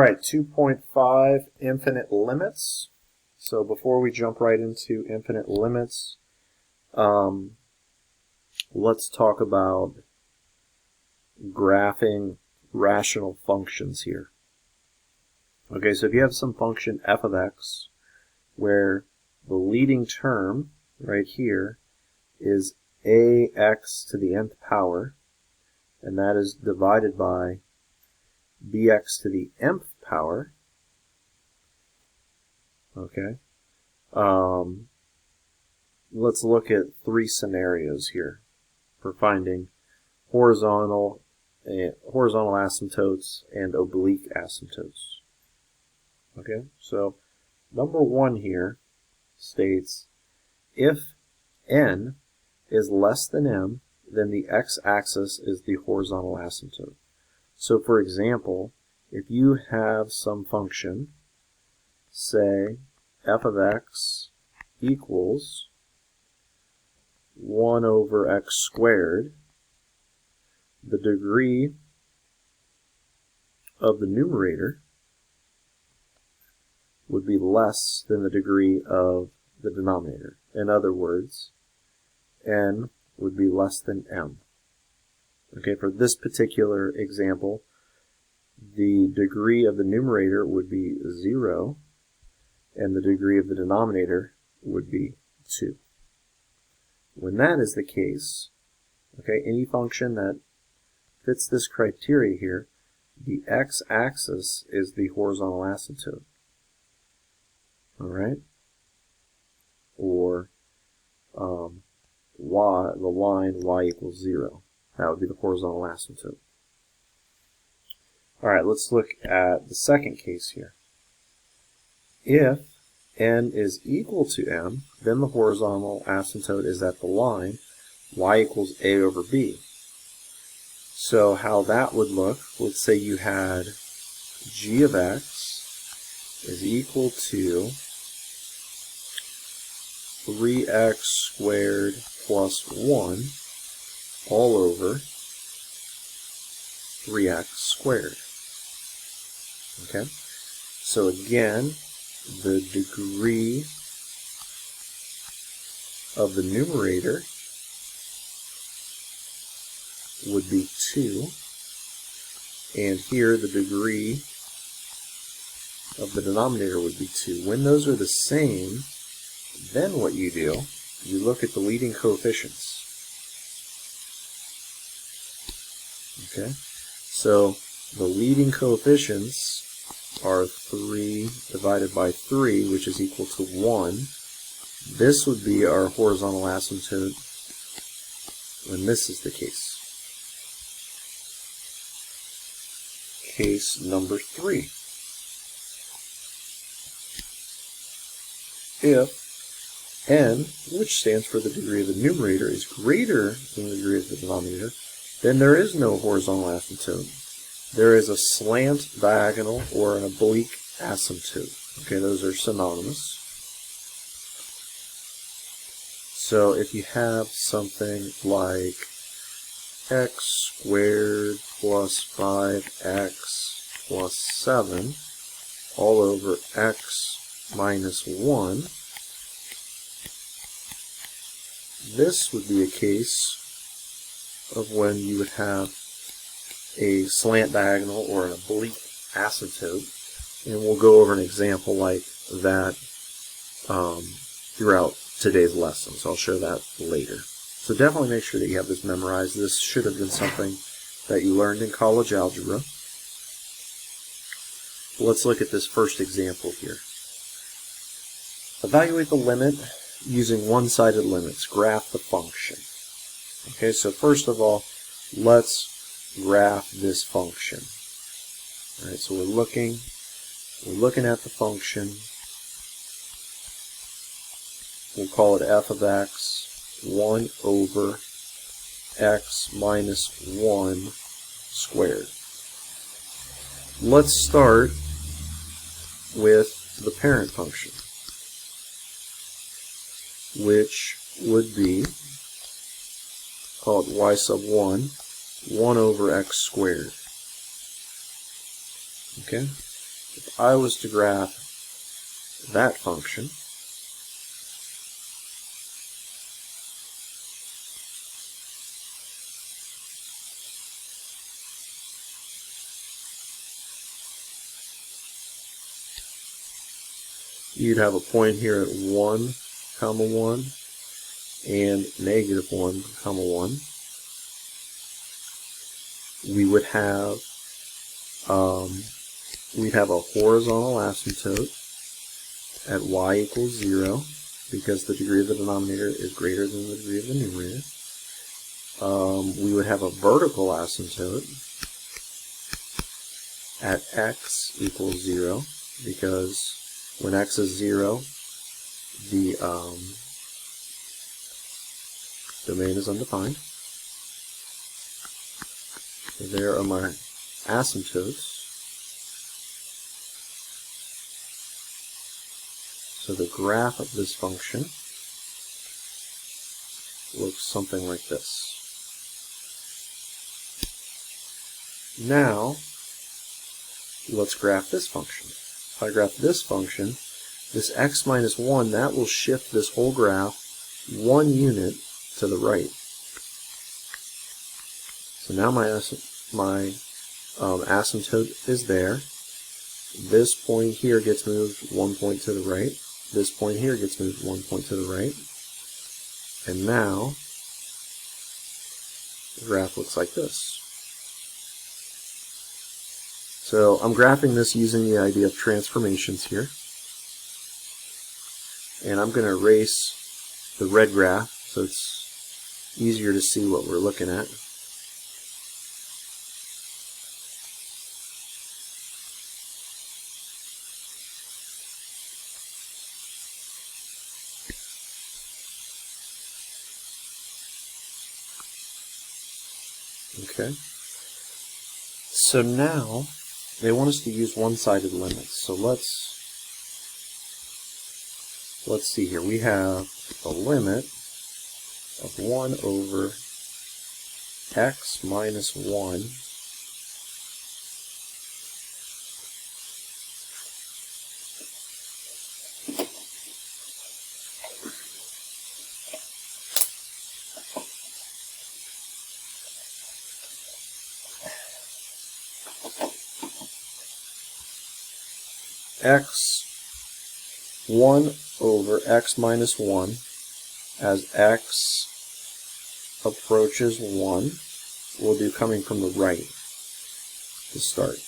Alright, 2.5 infinite limits. So before we jump right into infinite limits, let's talk about graphing rational functions here. Okay, so if you have some function f of x where the leading term right here is ax to the nth power, and that is divided by bx to the mth power, okay, let's look at three scenarios here for finding horizontal asymptotes and oblique asymptotes. Okay, so number one here states if n is less than m, then the x-axis is the horizontal asymptote. So for example, if you have some function, say f of x equals 1 over x squared, the degree of the numerator would be less than the degree of the denominator. In other words, n would be less than m. Okay, for this particular example, the degree of the numerator would be 0, and the degree of the denominator would be 2. When that is the case, okay, any function that fits this criteria here, the x-axis is the horizontal asymptote. Alright? Or y, the line y equals 0. That would be the horizontal asymptote. Alright, let's look at the second case here. If n is equal to m, then the horizontal asymptote is at the line y equals a over b. So how that would look, let's say you had g of x is equal to 3x squared plus 1 all over 3x squared. Okay? So again, the degree of the numerator would be 2, and here the degree of the denominator would be 2. When those are the same, then what you do, you look at the leading coefficients. Okay, so the leading coefficients are 3 divided by 3, which is equal to 1. This would be our horizontal asymptote when this is the case. Case number 3. If n, which stands for the degree of the numerator, is greater than the degree of the denominator, then there is no horizontal asymptote. There is a slant diagonal or an oblique asymptote. Okay, those are synonymous. So if you have something like x squared plus 5x plus 7 all over x minus 1, this would be a case of when you would have a slant diagonal or an oblique asymptote, and we'll go over an example like that throughout today's lesson, so I'll show that later. So definitely make sure that you have this memorized. This should have been something that you learned in college algebra. Let's look at this first example here. Evaluate the limit using one-sided limits. Graph the function. Okay, so first of all, let's graph this function. All right, so we're looking at the function. We'll call it f of x, 1 over x minus 1 squared. Let's start with the parent function, which would be called y sub 1 over x squared. Okay? if I was to graph that function, you'd have a point here at 1, 1, and negative 1, 1. We would have we'd have a horizontal asymptote at y equals 0 because the degree of the denominator is greater than the degree of the numerator. We would have a vertical asymptote at x equals 0 because when x is 0, the domain is undefined. So there are my asymptotes. So the graph of this function looks something like this. Now, let's graph this function. If I graph this function, this x minus 1, that will shift this whole graph 1 unit to the right. So now my asymptote is there. This point here gets moved 1 point to the right. This point here gets moved 1 point to the right. And now, the graph looks like this. So I'm graphing this using the idea of transformations here. And I'm going to erase the red graph so it's easier to see what we're looking at. Okay. So now they want us to use one-sided limits. So let's see here. We have the limit of 1 over x minus 1 x1 over x minus 1 as x approaches 1. We'll do coming from the right to start.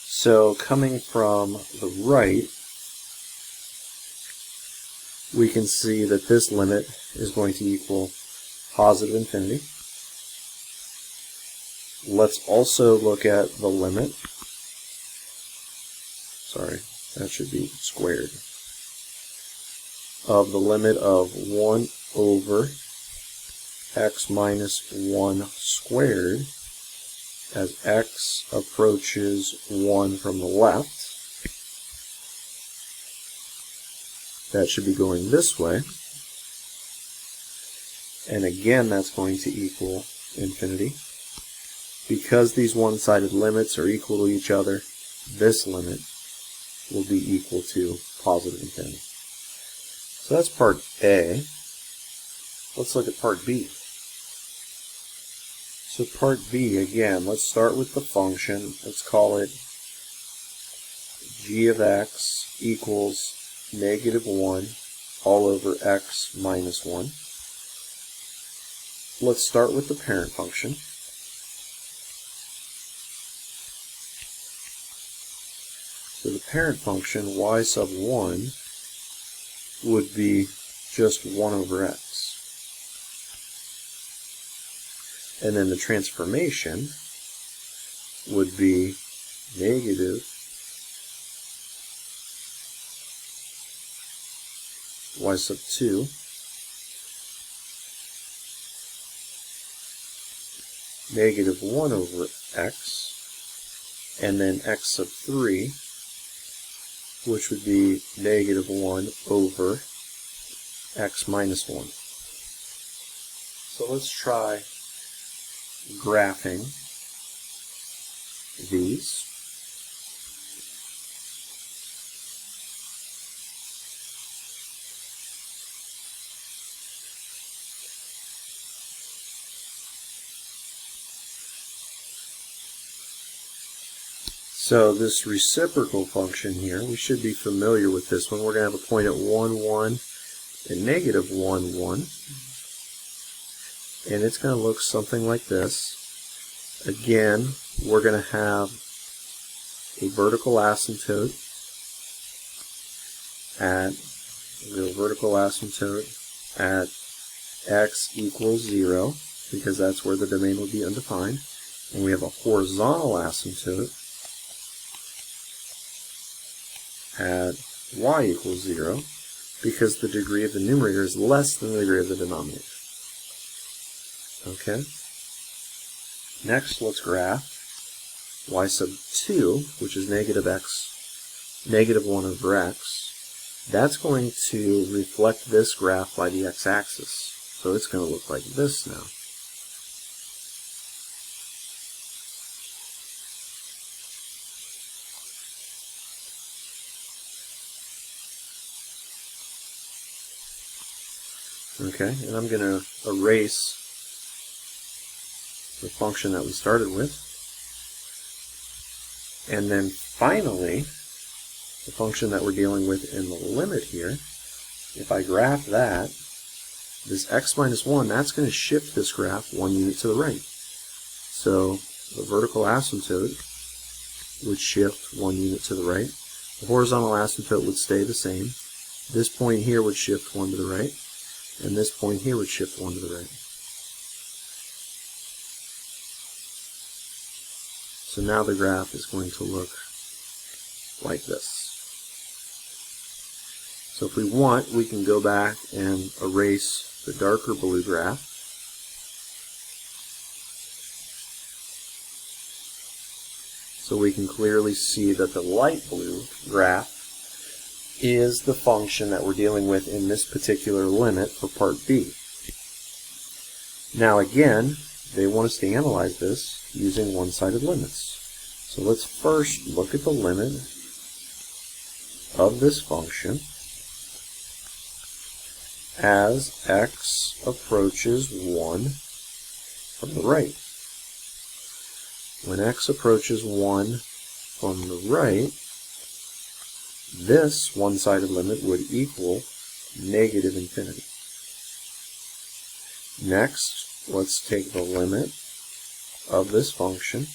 So coming from the right, we can see that this limit is going to equal positive infinity. Let's also look at the limit. Sorry, that should be squared. Of the limit of 1 over x minus 1 squared as x approaches 1 from the left. That should be going this way. And again, that's going to equal infinity. Because these one-sided limits are equal to each other, this limit will be equal to positive infinity. So that's part A. Let's look at part B. So part B, again, let's start with the function. Let's call it g of x equals negative 1 all over x minus 1. Let's start with the parent function. So the parent function, y sub 1, would be just 1 over x. And then the transformation would be negative y sub 2 negative 1 over x, and then x sub 3, which would be negative 1 over x minus 1. So let's try graphing these. So this reciprocal function here, we should be familiar with this one. We're going to have a point at 1, 1, and negative 1, 1. And it's going to look something like this. Again, we're going to have a vertical asymptote at x equals 0, because that's where the domain will be undefined. And we have a horizontal asymptote at y equals 0, because the degree of the numerator is less than the degree of the denominator. Okay? Next, let's graph y sub 2, which is negative 1 over x. That's going to reflect this graph by the x-axis. So it's going to look like this now. Okay, and I'm going to erase the function that we started with. And then finally, the function that we're dealing with in the limit here, if I graph that, this x minus 1, that's going to shift this graph 1 unit to the right. So the vertical asymptote would shift 1 unit to the right. The horizontal asymptote would stay the same. This point here would shift 1 to the right. And this point here would shift 1 to the right. So now the graph is going to look like this. So if we want, we can go back and erase the darker blue graph. So we can clearly see that the light blue graph is the function that we're dealing with in this particular limit for part B. Now again, they want us to analyze this using one-sided limits. So let's first look at the limit of this function as x approaches 1 from the right. When x approaches 1 from the right, this one-sided limit would equal negative infinity. Next, let's take the limit of this function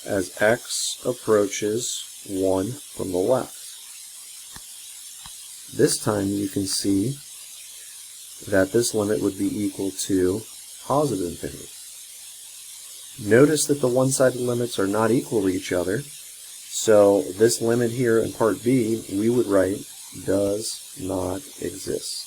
as x approaches 1 from the left. This time you can see that this limit would be equal to positive infinity. Notice that the one-sided limits are not equal to each other. So this limit here in part B, we would write does not exist.